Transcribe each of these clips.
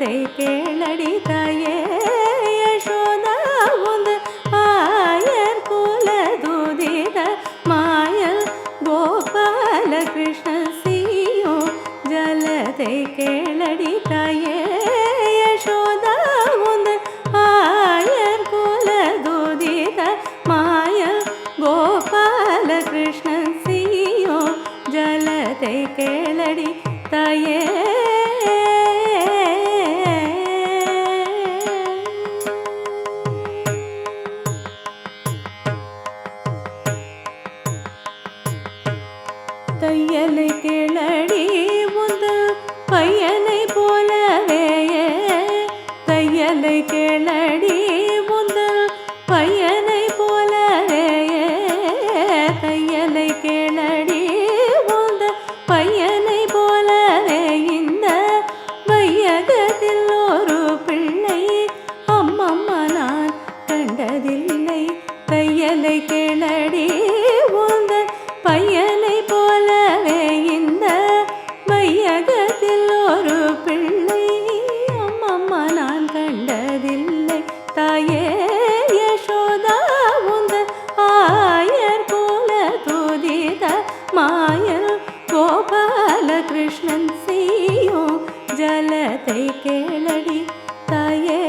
ஜலத்தை கேளடி தாயே யசோதா உந்த ஆயர் குல துதித மாயல் கோபால கிருஷ்ண சீயோ ஜலத்தை கேளடி தாயே யசோதா உந்த ஆயர் குல துதித மாயல் கோபால கிருஷ்ண சீயோ ஜலத்தை கேளடி தாயே தையலை கேளடி உந்தன் பையனை போலவே தையலை கேளடி உந்தன் பையனை போலவே தையலை கேளடி உந்தன் பையனை போலவே இந்த வையகத்தில் ஒரு பிள்ளை அம்மம்மா நான் கண்டதில்லை தையலை கேளடி உந்தன் பையனை போலவே இந்த வையகத்தில் ஒரு பிள்ளை அம்மம்மா நான் கண்டதில்லை தாயே யசோதா உந்தன் ஆயர் போல துதித மாயல் கோபால கிருஷ்ணன் சீயோ ஜலத்தை கேளடி தாயே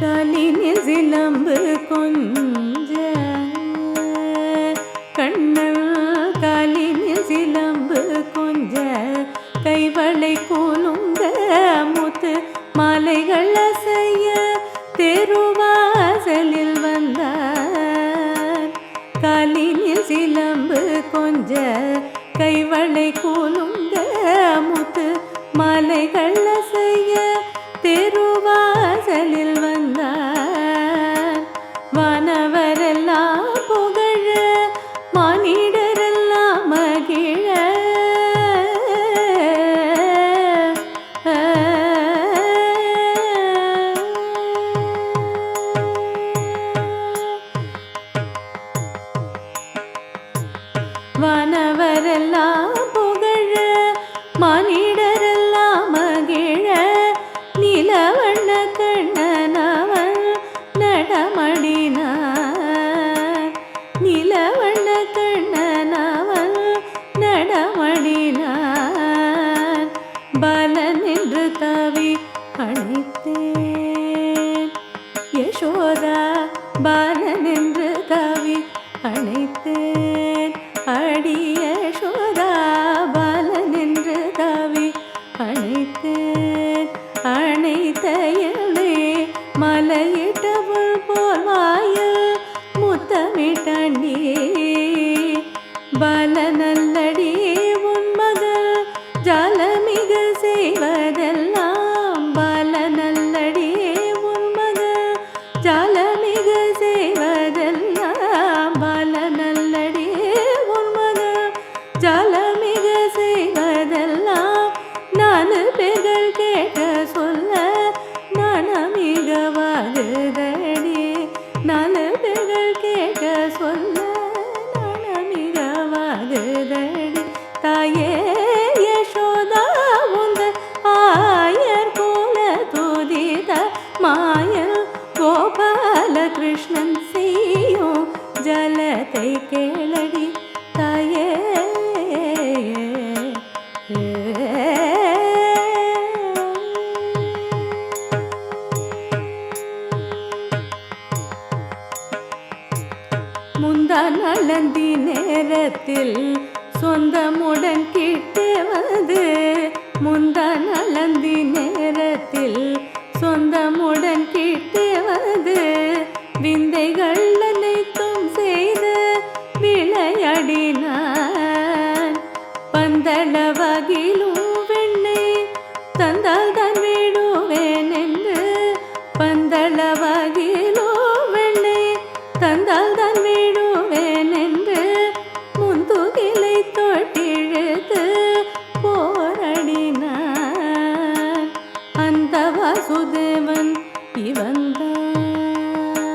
காலினில் சிலம்பு கொஞ்ச கண்ணல் காலினில் சிலம்பு கொஞ்ச கைவளை கூலுங்க முத்து மாலைகள் அசைய தெருவாசலில் வந்தார் காலினில் சிலம்பு கொஞ்ச கைவளை கூலுங்க முத்து மாலைகள் அசைய தெருவாசலில் வந்தார் வானவரெல்லாம் புகழ மானிடரெல்லாம் மகிழ வானவரெல்லாம் புகழ மானிடரெல்லாம் மகிழ நிலவண்ண கண்ணனவன் நடமடினார் நிலவண்ண கண்ணனவன் நடமடினார் பலன் என்று தவி அணைத்தேன் யசோதா பாலன் என்று தவி அணைத்தேன் அடி யசோதா பாலன் என்று தவி அணைத்தேன் அணைத்தையளே மலையிட்டவள் போல் வாயில் முத்தமிட்டாண்டி பாலனல்லடி உன் மகள் ஜாலமிக செய்வதெல்லாம் பாலனல்லடி உன் மகள் ஜாலமிக செய்வதெல்லாம் பாலனல்லடி உன் மகள் ஜாலமிக செய்வதெல்லாம் நாலு பேர்கள் கேட்க சொல்ல நாணமிகவாகுதடி நாலு பேர்கள் கேட்க சொல்ல நாணமிகவாகுதடி தாயே யசோதா உந்தன் ஆயர் போல துதித மாயல் கோபால கிருஷ்ணன் சீயோ ஜலத்தை கேளடி தாயே முந்தான் அளந்தி நேரத்தில் சொந்தமுடன் கிட்டு வந்து முந்தான் அளந்தி நேரத்தில் சொந்தமுடன் கிட்டு வந்து விந்தைகள் அனைத்தும் செய்து விளையாடினான் பந்தளவகிலும் வெண்ணை தந்தால் தான் விடுவேன் என்று பந்தளவகிலோ வெண்ணை தந்தால் தான் விடுவேன் என்று முந்துகிலை தொட்டிழுத்து போராடினான் அந்த வாசுதேவன் இவன்தான்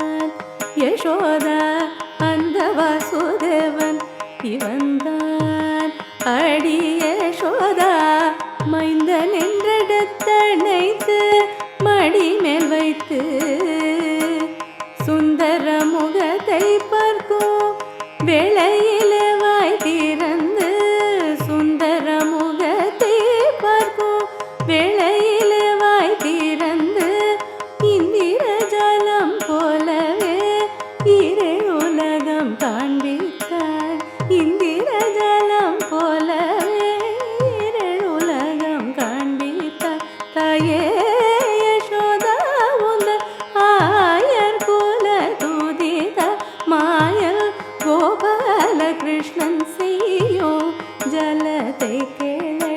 கோபால கிருஷ்ணன் செய்யோ ஜலத்தை கேள